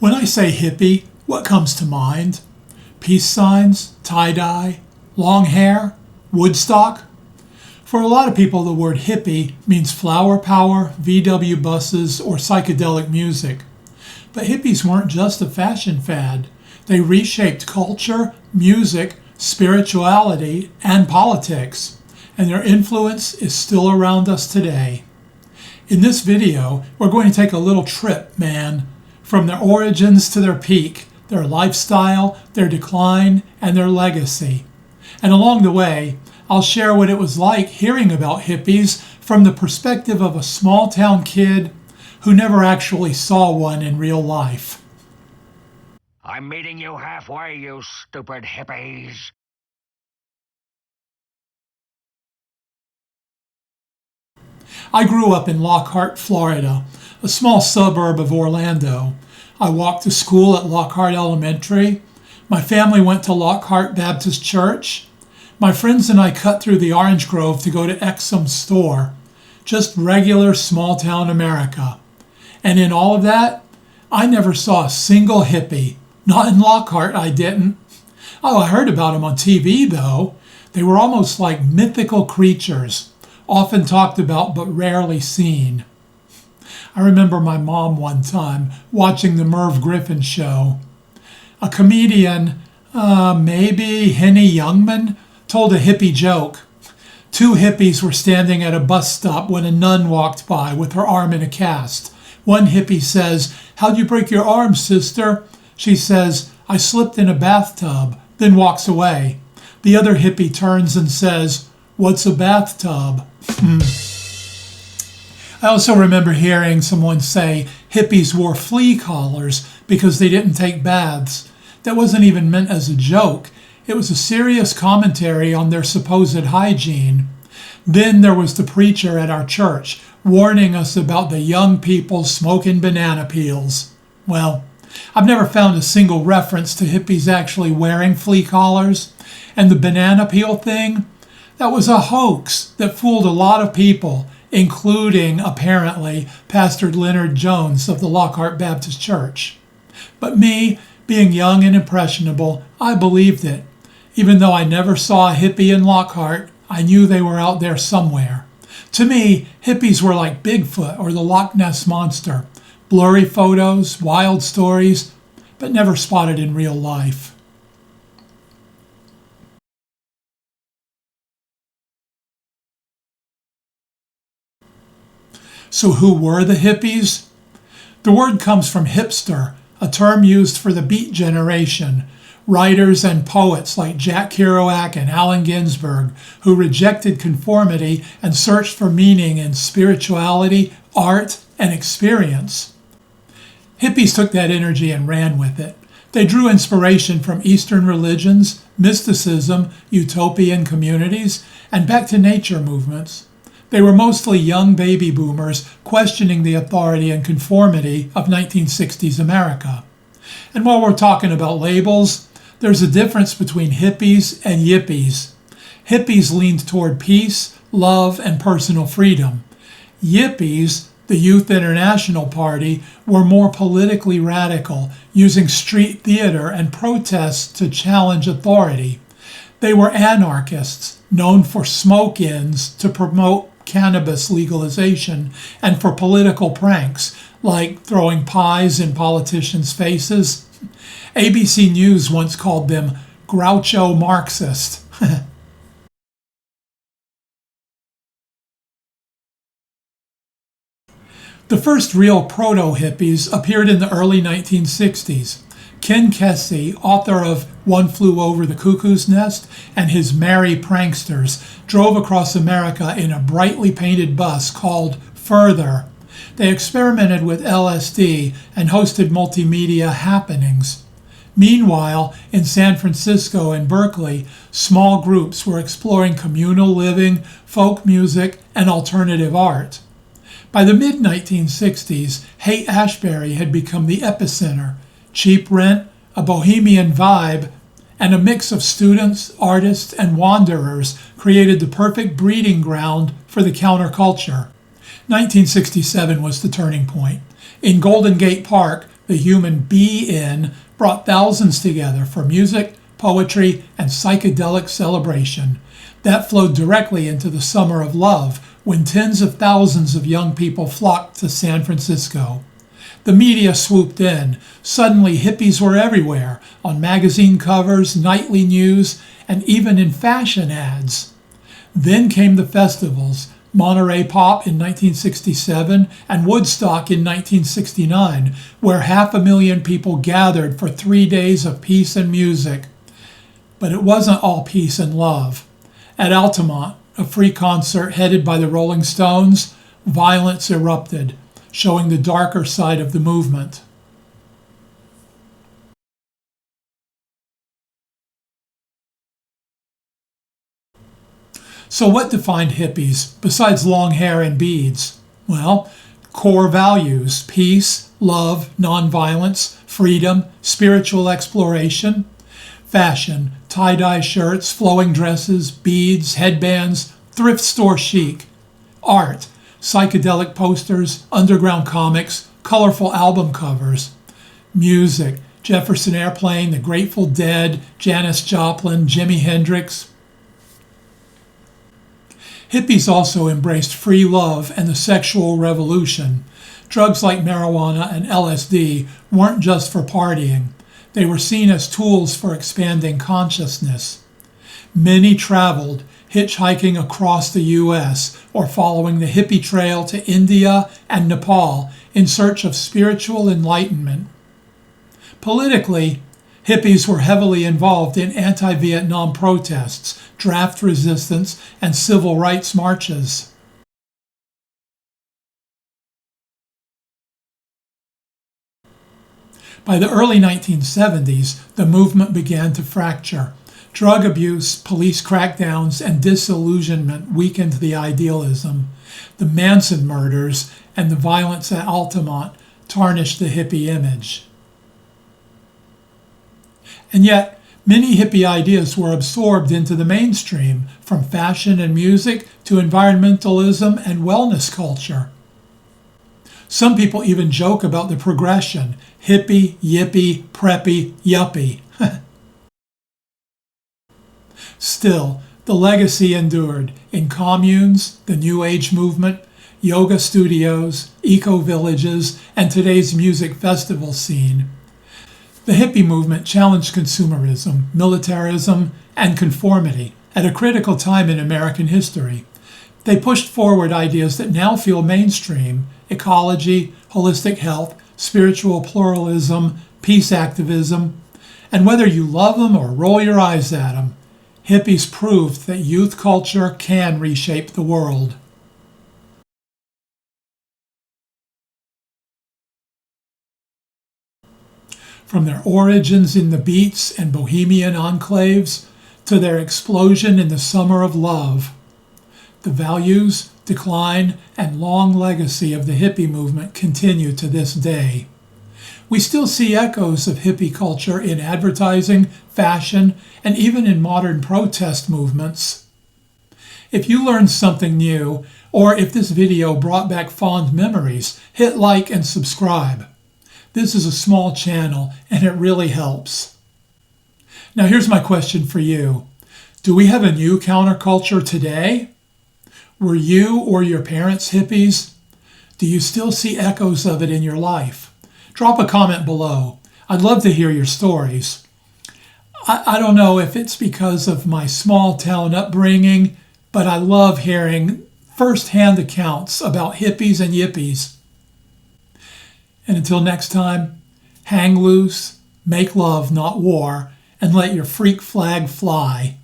When I say hippie, what comes to mind? Peace signs, tie-dye, long hair, Woodstock? For a lot of people, the word hippie means flower power, VW buses, or psychedelic music. But hippies weren't just a fashion fad. They reshaped culture, music, spirituality, and politics, and their influence is still around us today. In this video, we're going to take a little trip, man, from their origins to their peak, their lifestyle, their decline, and their legacy. And along the way, I'll share what it was like hearing about hippies from the perspective of a small-town kid who never actually saw one in real life. I'm meeting you halfway, you stupid hippies. I grew up in Lockhart, Florida, a small suburb of Orlando. I walked to school at Lockhart Elementary. My family went to Lockhart Baptist Church. My friends and I cut through the orange grove to go to Exum's store. Just regular small-town America. And in all of that, I never saw a single hippie. Not in Lockhart, I didn't. Oh, I heard about them on TV, though. They were almost like mythical creatures, often talked about but rarely seen. I remember my mom one time watching the Merv Griffin show. A comedian, maybe Henny Youngman, told a hippie joke. Two hippies were standing at a bus stop when a nun walked by with her arm in a cast. One hippie says, "How'd you break your arm, sister?" She says, "I slipped in a bathtub," then walks away. The other hippie turns and says, "What's a bathtub?" I also remember hearing someone say hippies wore flea collars because they didn't take baths. That wasn't even meant as a joke. It was a serious commentary on their supposed hygiene. Then there was the preacher at our church warning us about the young people smoking banana peels. Well, I've never found a single reference to hippies actually wearing flea collars. And the banana peel thing, that was a hoax that fooled a lot of people, including, apparently, Pastor Leonard Jones of the Lockhart Baptist Church. But me, being young and impressionable, I believed it. Even though I never saw a hippie in Lockhart, I knew they were out there somewhere. To me, hippies were like Bigfoot or the Loch Ness Monster. Blurry photos, wild stories, but never spotted in real life. So who were the hippies? The word comes from hipster, a term used for the Beat Generation, writers and poets like Jack Kerouac and Allen Ginsberg, who rejected conformity and searched for meaning in spirituality, art, and experience. Hippies took that energy and ran with it. They drew inspiration from Eastern religions, mysticism, utopian communities, and back-to-nature movements. They were mostly young baby boomers questioning the authority and conformity of 1960s America. And while we're talking about labels, there's a difference between hippies and yippies. Hippies leaned toward peace, love, and personal freedom. Yippies, the Youth International Party, were more politically radical, using street theater and protests to challenge authority. They were anarchists, known for smoke-ins to promote cannabis legalization and for political pranks, like throwing pies in politicians' faces. ABC News once called them Groucho Marxist. The first real proto-hippies appeared in the early 1960s. Ken Kesey, author of One Flew Over the Cuckoo's Nest and his Merry Pranksters, drove across America in a brightly painted bus called Further. They experimented with LSD and hosted multimedia happenings. Meanwhile, in San Francisco and Berkeley, small groups were exploring communal living, folk music, and alternative art. By the mid-1960s, Haight-Ashbury had become the epicenter. Cheap rent, a bohemian vibe, and a mix of students, artists, and wanderers created the perfect breeding ground for the counterculture. 1967 was the turning point. In Golden Gate Park, the human be-in brought thousands together for music, poetry, and psychedelic celebration. That flowed directly into the summer of love, when tens of thousands of young people flocked to San Francisco. The media swooped in. Suddenly, hippies were everywhere, on magazine covers, nightly news, and even in fashion ads. Then came the festivals, Monterey Pop in 1967 and Woodstock in 1969, where 500,000 people gathered for 3 days of peace and music. But it wasn't all peace and love. At Altamont, a free concert headed by the Rolling Stones, violence erupted, showing the darker side of the movement. So what defined hippies, besides long hair and beads? Well, core values: peace, love, nonviolence, freedom, spiritual exploration. Fashion: tie-dye shirts, flowing dresses, beads, headbands, thrift store chic. Art: psychedelic posters, underground comics, colorful album covers. Music: Jefferson Airplane, The Grateful Dead, Janis Joplin, Jimi Hendrix. Hippies also embraced free love and the sexual revolution. Drugs like marijuana and LSD weren't just for partying. They were seen as tools for expanding consciousness. Many traveled, hitchhiking across the U.S. or following the hippie trail to India and Nepal in search of spiritual enlightenment. Politically, hippies were heavily involved in anti-Vietnam protests, draft resistance, and civil rights marches. By the early 1970s, the movement began to fracture. Drug abuse, police crackdowns, and disillusionment weakened the idealism. The Manson murders and the violence at Altamont tarnished the hippie image. And yet, many hippie ideas were absorbed into the mainstream, from fashion and music to environmentalism and wellness culture. Some people even joke about the progression: hippie, yippie, preppy, yuppie. Still, the legacy endured in communes, the New Age movement, yoga studios, eco-villages, and today's music festival scene. The hippie movement challenged consumerism, militarism, and conformity at a critical time in American history. They pushed forward ideas that now feel mainstream: ecology, holistic health, spiritual pluralism, peace activism. And whether you love them or roll your eyes at them, hippies proved that youth culture can reshape the world. From their origins in the Beats and Bohemian enclaves to their explosion in the summer of love, the values, decline, and long legacy of the hippie movement continue to this day. We still see echoes of hippie culture in advertising, fashion, and even in modern protest movements. If you learned something new, or if this video brought back fond memories, hit like and subscribe. This is a small channel, and it really helps. Now here's my question for you. Do we have a new counterculture today? Were you or your parents hippies? Do you still see echoes of it in your life? Drop a comment below. I'd love to hear your stories. I don't know if it's because of my small town upbringing, but I love hearing first-hand accounts about hippies and yippies. And until next time, hang loose, make love, not war, and let your freak flag fly.